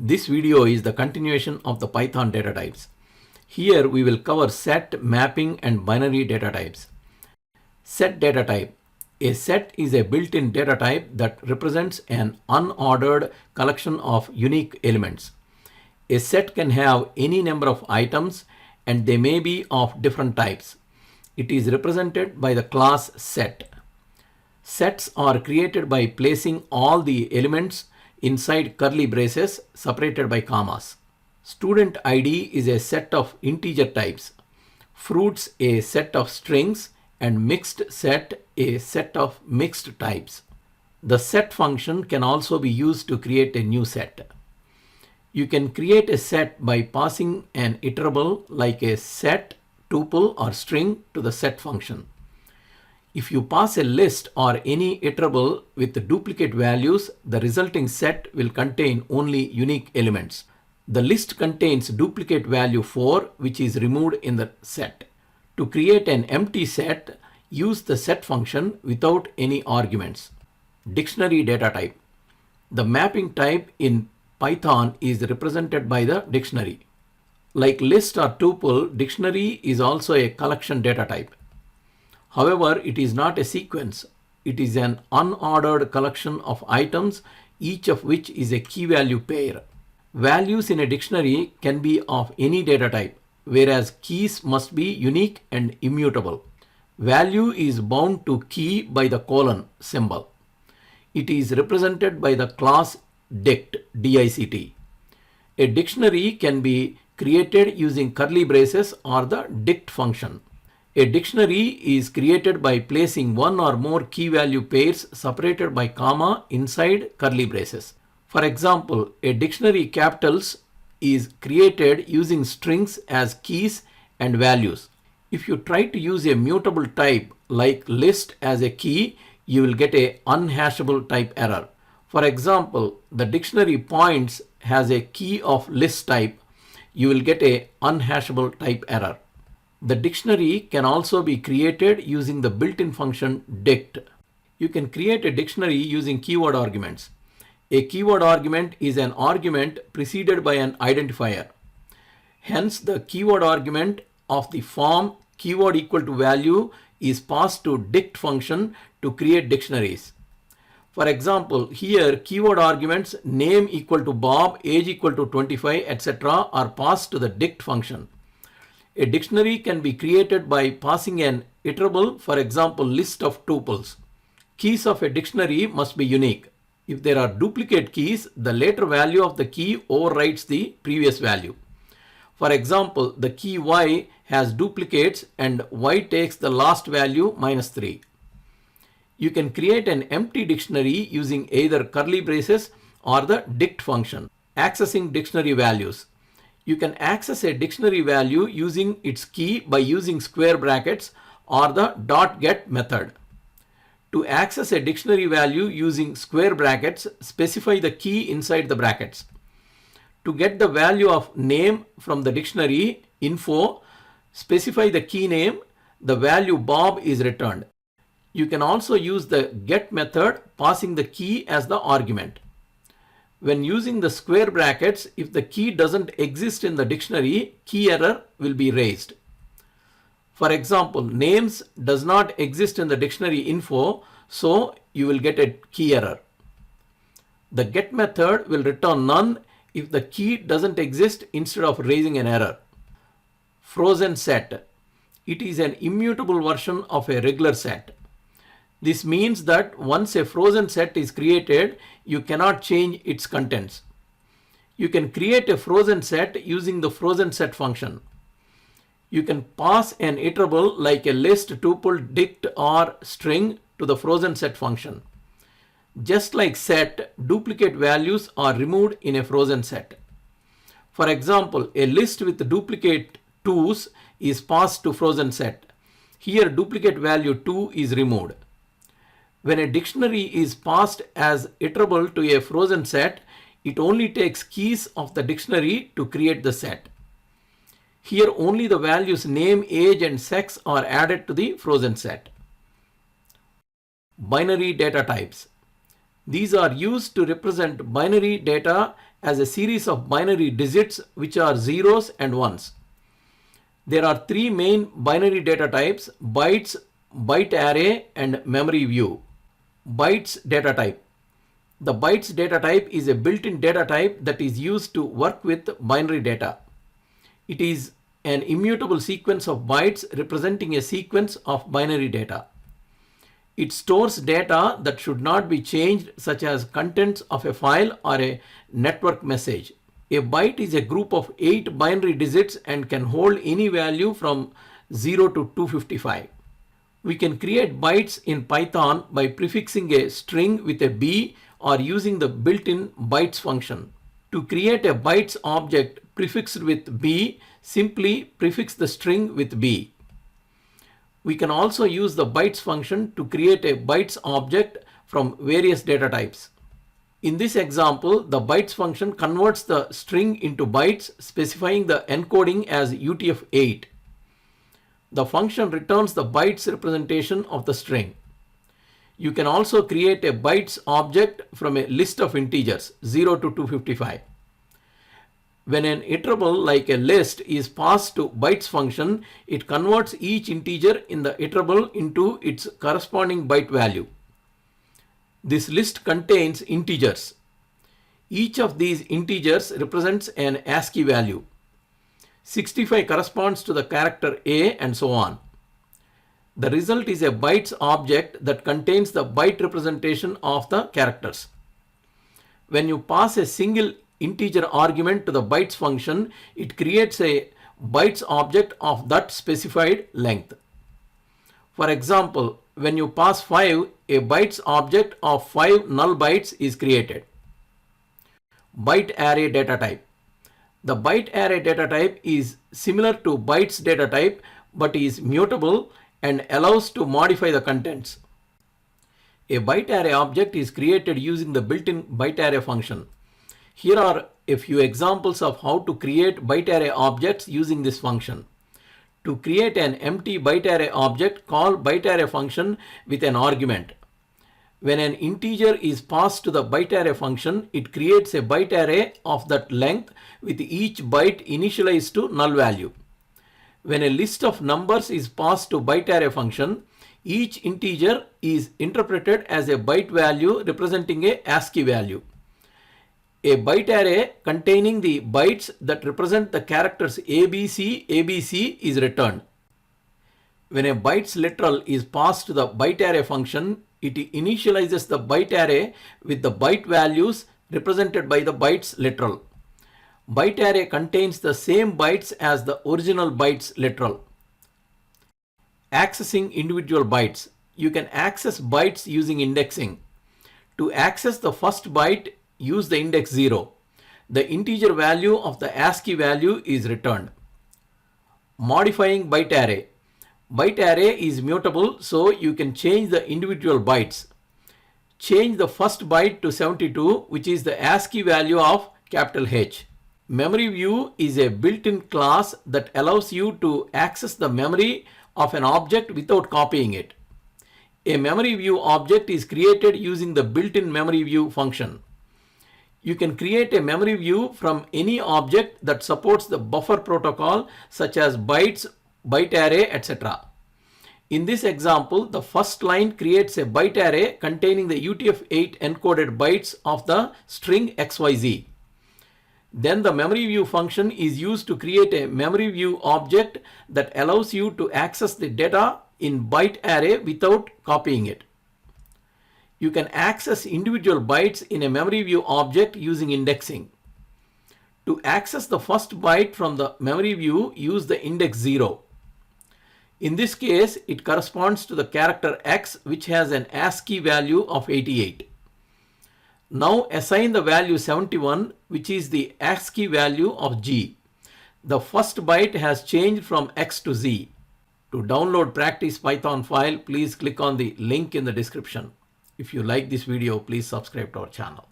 This video is the continuation of the Python data types. Here we will cover set, mapping, and binary data types. Set data type. A set is a built-in data type that represents an unordered collection of unique elements. A set can have any number of items and they may be of different types. It is represented by the class set. Sets are created by placing all the elements inside curly braces separated by commas. Student ID is a set of integer types. Fruits a set of strings and mixed set a set of mixed types. The set function can also be used to create a new set. You can create a set by passing an iterable like a set, tuple, or string to the set function. If you pass a list or any iterable with duplicate values, the resulting set will contain only unique elements. The list contains duplicate value 4, which is removed in the set. To create an empty set, use the set function without any arguments. Dictionary data type. The mapping type in Python is represented by the dictionary. Like list or tuple, dictionary is also a collection data type. However, it is not a sequence. It is an unordered collection of items, each of which is a key value pair. Values in a dictionary can be of any data type, whereas keys must be unique and immutable. Value is bound to key by the colon symbol. It is represented by the class dict, D-I-C-T. A dictionary can be created using curly braces or the dict function. A dictionary is created by placing one or more key value pairs separated by comma inside curly braces. For example, a dictionary capitals is created using strings as keys and values. If you try to use a mutable type like list as a key, you will get a unhashable type error. For example, the dictionary points has a key of list type. You will get a unhashable type error. The dictionary can also be created using the built-in function dict. You can create a dictionary using keyword arguments. A keyword argument is an argument preceded by an identifier. Hence, the keyword argument of the form keyword equal to value is passed to dict function to create dictionaries. For example, here keyword arguments name equal to Bob, age equal to 25, etc. are passed to the dict function. A dictionary can be created by passing an iterable, for example, list of tuples. Keys of a dictionary must be unique. If there are duplicate keys, the later value of the key overwrites the previous value. For example, the key Y has duplicates and Y takes the last value -3. You can create an empty dictionary using either curly braces or the dict function. Accessing dictionary values. You can access a dictionary value using its key by using square brackets or the .get method. To access a dictionary value using square brackets, specify the key inside the brackets. To get the value of name from the dictionary info, specify the key name. The value Bob is returned. You can also use the get method, passing the key as the argument. When using the square brackets, if the key doesn't exist in the dictionary, key error will be raised. For example, names does not exist in the dictionary info, so you will get a key error. The get method will return none if the key doesn't exist instead of raising an error. Frozen set. It is an immutable version of a regular set. This means that once a frozen set is created, you cannot change its contents. You can create a frozen set using the frozen set function. You can pass an iterable like a list, tuple, dict, or string to the frozen set function. Just like set, duplicate values are removed in a frozen set. For example, a list with duplicate 2's is passed to frozen set. Here, duplicate value 2 is removed. When a dictionary is passed as iterable to a frozen set, it only takes keys of the dictionary to create the set. Here only the values name, age, and sex are added to the frozen set. Binary data types. These are used to represent binary data as a series of binary digits which are zeros and ones. There are three main binary data types: bytes, byte array, and memory view. Bytes data type. The bytes data type is a built-in data type that is used to work with binary data. It is an immutable sequence of bytes representing a sequence of binary data. It stores data that should not be changed, such as contents of a file or a network message. A byte is a group of 8 binary digits and can hold any value from 0 to 255. We can create bytes in Python by prefixing a string with a b or using the built-in bytes function. To create a bytes object prefixed with b, simply prefix the string with b. We can also use the bytes function to create a bytes object from various data types. In this example, the bytes function converts the string into bytes, specifying the encoding as UTF-8. The function returns the bytes representation of the string. You can also create a bytes object from a list of integers 0 to 255. When an iterable like a list is passed to bytes function, it converts each integer in the iterable into its corresponding byte value. This list contains integers. Each of these integers represents an ASCII value. 65 corresponds to the character A, and so on. The result is a bytes object that contains the byte representation of the characters. When you pass a single integer argument to the bytes function, it creates a bytes object of that specified length. For example, when you pass 5, a bytes object of 5 null bytes is created. Byte array data type. The byte array data type is similar to bytes data type but is mutable and allows to modify the contents. A byte array object is created using the built-in byte array function. Here are a few examples of how to create byte array objects using this function. To create an empty byte array object, call byte array function with an argument. When an integer is passed to the byte array function, it creates a byte array of that length with each byte initialized to null value. When a list of numbers is passed to byte array function, each integer is interpreted as a byte value representing a ASCII value. A byte array containing the bytes that represent the characters ABC, ABC is returned. When a bytes literal is passed to the byte array function, it initializes the byte array with the byte values represented by the bytes literal. Byte array contains the same bytes as the original bytes literal. Accessing individual bytes. You can access bytes using indexing. To access the first byte, use the index 0. The integer value of the ASCII value is returned. Modifying byte array. Byte array is mutable, so you can change the individual bytes. Change the first byte to 72, which is the ASCII value of capital H. Memory view is a built-in class that allows you to access the memory of an object without copying it. A memory view object is created using the built-in memory view function. You can create a memory view from any object that supports the buffer protocol such as bytes, byte array, etc. In this example, the first line creates a byte array containing the UTF-8 encoded bytes of the string XYZ. Then the memory view function is used to create a memory view object that allows you to access the data in byte array without copying it. You can access individual bytes in a memory view object using indexing. To access the first byte from the memory view, use the index 0. In this case, it corresponds to the character X, which has an ASCII value of 88. Now assign the value 71, which is the ASCII value of G. The first byte has changed from X to Z. To download practice Python file, please click on the link in the description. If you like this video, please subscribe to our channel.